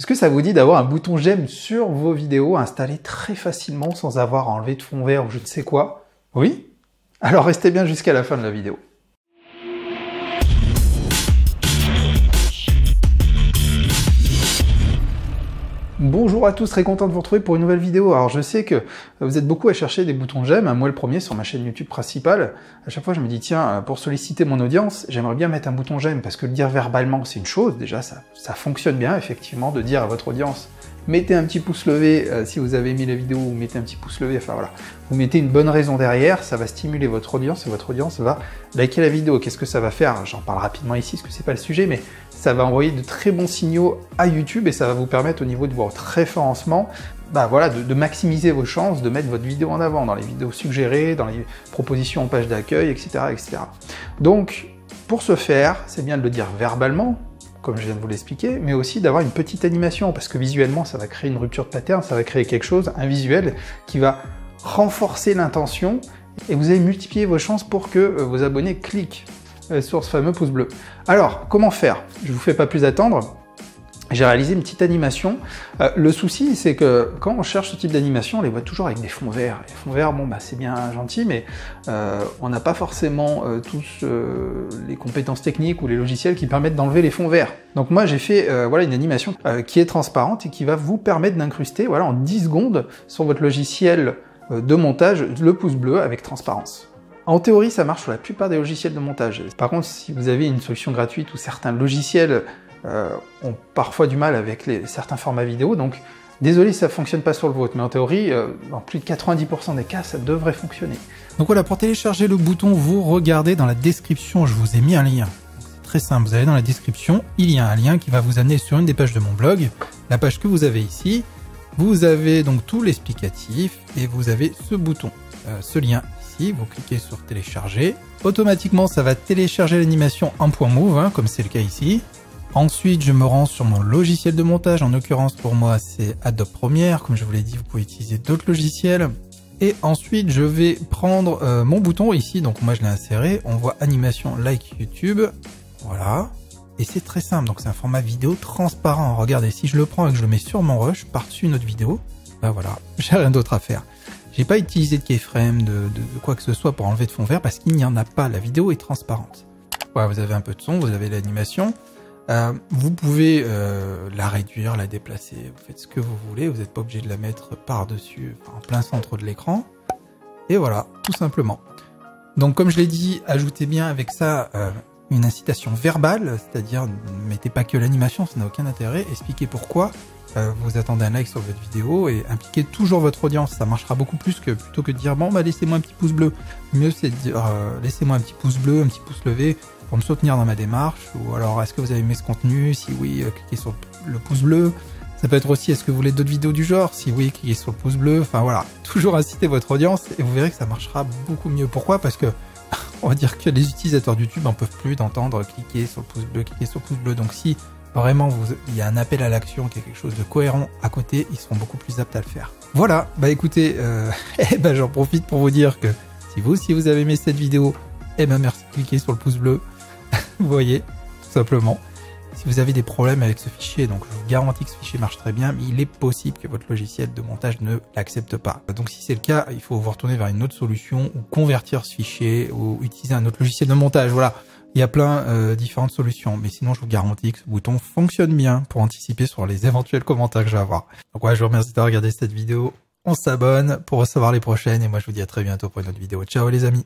Est-ce que ça vous dit d'avoir un bouton j'aime sur vos vidéos installé très facilement sans avoir à enlever de fond vert ou je ne sais quoi? Oui? Alors restez bien jusqu'à la fin de la vidéo. Bonjour à tous, très content de vous retrouver pour une nouvelle vidéo. Alors je sais que vous êtes beaucoup à chercher des boutons j'aime, moi le premier sur ma chaîne YouTube principale. À chaque fois je me dis tiens, pour solliciter mon audience, j'aimerais bien mettre un bouton j'aime, parce que le dire verbalement c'est une chose, déjà ça fonctionne bien effectivement de dire à votre audience mettez un petit pouce levé si vous avez aimé la vidéo, ou mettez un petit pouce levé, enfin voilà. Vous mettez une bonne raison derrière, ça va stimuler votre audience et votre audience va liker la vidéo. Qu'est-ce que ça va faire? J'en parle rapidement ici parce que c'est pas le sujet, mais ça va envoyer de très bons signaux à YouTube et ça va vous permettre au niveau de votre référencement voilà, de maximiser vos chances de mettre votre vidéo en avant dans les vidéos suggérées, dans les propositions en page d'accueil, etc., etc. Donc, pour ce faire, c'est bien de le dire verbalement, comme je viens de vous l'expliquer, mais aussi d'avoir une petite animation, parce que visuellement, ça va créer une rupture de pattern, ça va créer quelque chose, un visuel, qui va renforcer l'intention, et vous allez multiplier vos chances pour que vos abonnés cliquent sur ce fameux pouce bleu. Alors, comment faire? Je vous fais pas plus attendre. J'ai réalisé une petite animation. Le souci, c'est que quand on cherche ce type d'animation, on les voit toujours avec des fonds verts. Les fonds verts, bon, c'est bien gentil, mais on n'a pas forcément tous les compétences techniques ou les logiciels qui permettent d'enlever les fonds verts. Donc moi, j'ai fait voilà, une animation qui est transparente et qui va vous permettre d'incruster voilà, en 10 secondes sur votre logiciel de montage le pouce bleu avec transparence. En théorie, ça marche sur la plupart des logiciels de montage. Par contre, si vous avez une solution gratuite ou certains logiciels ont parfois du mal avec certains formats vidéo, donc désolé si ça fonctionne pas sur le vôtre, mais en théorie, dans plus de 90% des cas, ça devrait fonctionner. Donc voilà, pour télécharger le bouton, vous regardez dans la description, je vous ai mis un lien. C'est très simple, vous allez dans la description, il y a un lien qui va vous amener sur une des pages de mon blog, la page que vous avez ici. Vous avez donc tout l'explicatif et vous avez ce bouton, ce lien ici, vous cliquez sur télécharger. Automatiquement, ça va télécharger l'animation en point move, comme c'est le cas ici. Ensuite, je me rends sur mon logiciel de montage. En l'occurrence, pour moi, c'est Adobe Premiere. Comme je vous l'ai dit, vous pouvez utiliser d'autres logiciels. Et ensuite, je vais prendre mon bouton ici. Donc, moi, je l'ai inséré. On voit animation like YouTube. Voilà. Et c'est très simple. Donc, c'est un format vidéo transparent. Regardez, si je le prends et que je le mets sur mon rush, par-dessus une autre vidéo, voilà, j'ai rien d'autre à faire. J'ai pas utilisé de keyframe, de quoi que ce soit pour enlever de fond vert parce qu'il n'y en a pas. La vidéo est transparente. Voilà, vous avez un peu de son, vous avez l'animation. Vous pouvez la réduire, la déplacer, vous faites ce que vous voulez, vous n'êtes pas obligé de la mettre par-dessus, en plein centre de l'écran. Et voilà, tout simplement. Donc comme je l'ai dit, ajoutez bien avec ça une incitation verbale, c'est-à-dire ne mettez pas que l'animation, ça n'a aucun intérêt, expliquez pourquoi vous attendez un like sur votre vidéo et impliquez toujours votre audience, ça marchera beaucoup plus que plutôt que de dire bon laissez-moi un petit pouce bleu. Mieux c'est de dire laissez-moi un petit pouce bleu, un petit pouce levé, pour me soutenir dans ma démarche, ou alors est-ce que vous avez aimé ce contenu? Si oui, cliquez sur le pouce bleu. Ça peut être aussi est-ce que vous voulez d'autres vidéos du genre? Si oui, cliquez sur le pouce bleu. Enfin voilà, toujours inciter votre audience et vous verrez que ça marchera beaucoup mieux. Pourquoi? Parce que on va dire que les utilisateurs de YouTube n'en peuvent plus d'entendre cliquer sur le pouce bleu, cliquer sur le pouce bleu. Donc si vraiment il y a un appel à l'action, qu'il y a quelque chose de cohérent à côté, ils seront beaucoup plus aptes à le faire. Voilà, écoutez, j'en profite pour vous dire que si vous avez aimé cette vidéo, merci de cliquer sur le pouce bleu. Vous voyez, tout simplement. Si vous avez des problèmes avec ce fichier, donc je vous garantis que ce fichier marche très bien, mais il est possible que votre logiciel de montage ne l'accepte pas. Donc si c'est le cas, il faut vous retourner vers une autre solution, ou convertir ce fichier, ou utiliser un autre logiciel de montage. Voilà, il y a plein différentes solutions, mais sinon je vous garantis que ce bouton fonctionne bien pour anticiper sur les éventuels commentaires que je vais avoir. Donc ouais, je vous remercie d'avoir regardé cette vidéo. On s'abonne pour recevoir les prochaines, et moi je vous dis à très bientôt pour une autre vidéo. Ciao les amis!